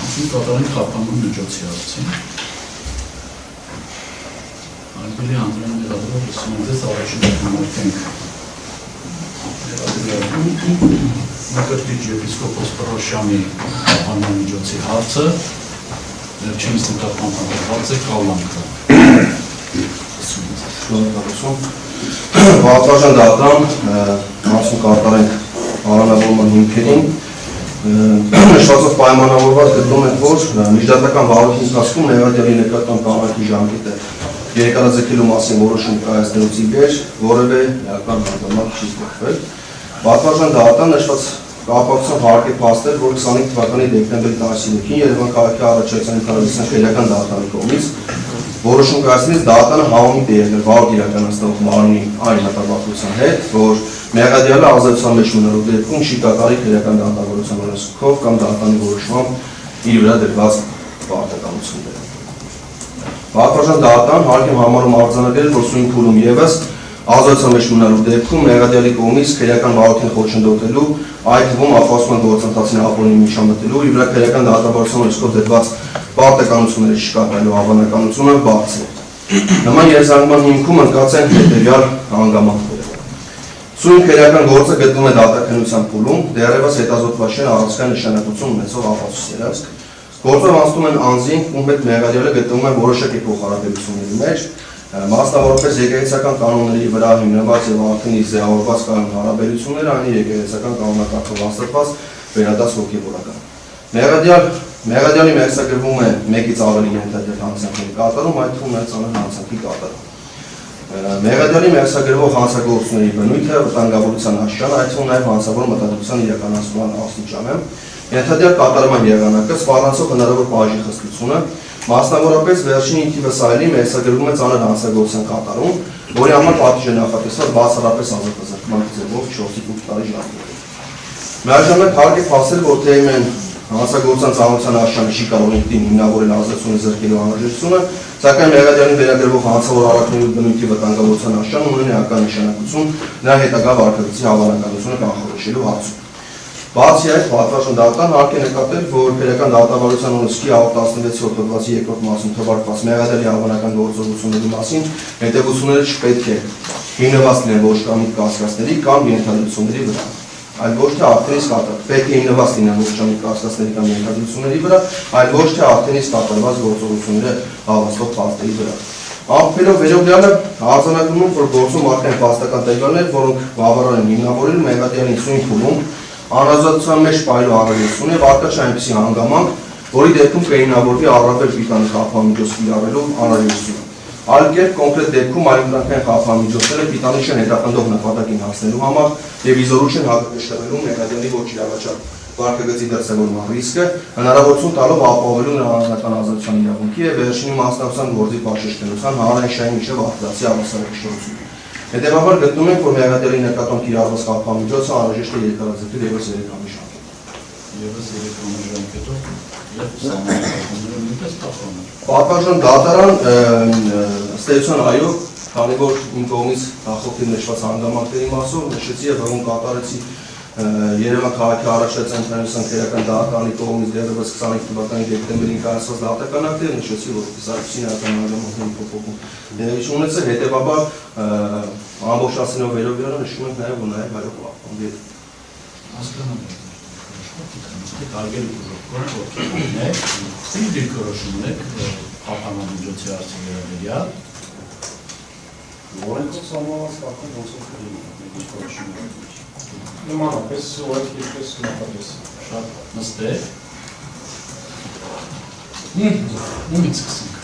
կատարային խափանման միջոցի հարցին։ Ալբերի Անդրեան դերադրով լսումնպես առաջին դեպքենք Մակրտիչ եպիսկոպոս Պրոշյանի խափանման միջոցի հարցը վերջինս նկատմամբ հանդիպված է կալանքը։ Վաղատվաժան դատան մասում կատարենք առանավորման հիմքերին նշվածով պայմանավորված գտնում ենք, որ միջդատական վարորդի ընթացքում նեղատյալի նկատմամբ կանայքի ժամկետը երկարաձգելու մասին որոշում կայացնելուց ի վեր որևէ էական հանգամանք չի ստեղծվել։ Վաղատվաժան դատան նշված կապակցությամբ հարկ է փաստել, որ 25 թվականի դեկտեմբերի 13-ին Երևան քաղաքի առաջացան ընկալության քրեական դատարանի կողմից որոշում կայացնելիս դատանը համամիտ է եղել վարորդ իրականացնող մարմնի այն հատապարտության հետ, որ մեղադիալը ազատության մեջ մնալու դեպքում չի կատարի քրեական դատավորության օրենսգրքով կամ դատանի որոշմամբ իր վրա դրված պարտականությունները։ Վաղատվաժան դատան հարկ է համարում արձանագրել, որ սույն փուլում ևս ազատության մեջ մնալու դեպքում մեղադիալի կողմից քրեական վարորդին խոչընդոտելու, այդ թվում ապահովման գործընթացին ապօրինի միջամտելու, իր վրա քրեական դատավորության օրենսգրքով դրված պարտականությունների չկատարելու հավանականությունը բարձր է։ Նման երզանգման հիմքում ընկած են հետևյալ հանգամանքները։ Սույն քրեական գործը գտնվում է դատաքննության փուլում, դեռևս հետազոտված չէ առանցքային նշանակություն ունեցող ապացույցներով։ Գործով անցնում են անձին, ում հետ մեղադիալը գտնվում է որոշակի փոխհարաբերությունների մեջ, մասնավորապես եկեղեցական կանոնների վրա հիմնված եւ արդեն ձևավորված կանոն հարաբերությունները, այն եկեղեցական կանոնակարգով հաստատված վերադաս հոգեվորական։ Մեղադիալի մեղսագրվում է մեկից ավելի ենթադրյալ հանցանքի կատարում, այդ թվում նաև ծանր հանցանքի կատարում։ Մեղադիալի մեղսագրվող հանցագործությունների բնույթը, վտանգավորության աստիճանը, այդ թվում նաև հանցավոր մտադրության իրականացման աստիճանը, ենթադրյալ կատարման եղանակը, սպառնացող հնարավոր բաժի խստությունը, մասնավորապես վերջին ինքնիվս այլի մեղսագրվում է ծանր հանցագործության կատարում, որի համար պատիժ է նախատեսված բացառապես ազատազրկման ձևով 4-ից 8 տարի ժամկետով։ Միաժամանակ հարկ է փաստել, որ թեև հանցագործության ծանրության աստիճանը չի կարող ինքնին հիմնավորել ազատությունը զրկելու անհրաժեշտությունը, սակայն մեղադիալին վերագրվող հանցավոր արարքների բնույթի վտանգավորության աստիճանը ունեն էական նշանակություն նրա հետագա վարքագծի հավանականությունը կանխորոշելու հարցում։ Բացի այդ, վաղատվաժան դատան հարկ է նկատել, որ քրեական դատավարության օրենսգրքի 116 հոդվածի 2-րդ մասում թվարկված մեղադիալի հավանական գործողությունների մասին հետևությունները չպետք է հիմնված լինեն ոչ կամիտ կասկածների կամ ենթադրությունների վրա, այլ ոչ թե արդեն իսկ պետք է հիմնված լինեն ոչ կամիտ կասկածների կամ ենթադրությունների վրա, այլ ոչ թե արդեն իսկ կատարված գործողությունները հավաստող փաստերի վրա։ Ամփոփելով վերողյալը արձանագրում, որ գործում արդեն փաստական տվյալներ, որոնք բավարար են հիմնավորել մեղադիալին սույն փուլում անազատության մեջ պահելու անհրաժեշտություն եւ արկա չէ այնպիսի հանգամանք, որի դեպքում կհիմնավորվի առավել պիտանի խափանմիջոց կիրառելու անհրաժեշտություն։ Այլ կերպ կոնկրետ դեպքում այլընտրանքային խափանմիջոցները պիտանի չեն հետապնդող նպատակին հասնելու համար եւ իզորու չեն հակակշռելու մեղադիալի ոչ իրավաչափ վարքագծի դրսևորման ռիսկը, հնարավորություն տալով ապահովելու նրա անձնական ազատության իրավունքի եւ վերջինի մասնակցության գործի պաշտպանության հանրային միջև արտադրացի հավասարակշռությունը։ Հետևաբար գտնում ենք, որ մեղադիալի նկատմամբ կիրառված խափանմիջոցը անհրաժեշտ է երկարաձգել ևս 3 ամիս ժամկետով։ Վաղատվաժան դատարան ըստ էության այո, քանի որ իմ կողմից նախորդին նշված հանգամանքների մասով նշեցի եւ հղում կատարեցի Երևան քաղաքի առաջացան քրեական դատարանի կողմից դեռևս 25 թվականի դեկտեմբերին կայացված դատականակները նշեցի, որ սարքիսին հանգամանքների փոփոխում ունեցել, հետեւաբար ամբողջացնելով վերողյալը նշում ենք նաև ու նաև հայոց պահպանբի հասկանալի տարբեր դիրքորոշում ունեք խափանման միջոցի հարցի վերաբերյալ օրենքով սահմանված կարգով ոնց դիրքորոշում նմանապես օրենքի պես նախատես շատ նստեք ումից սկսենք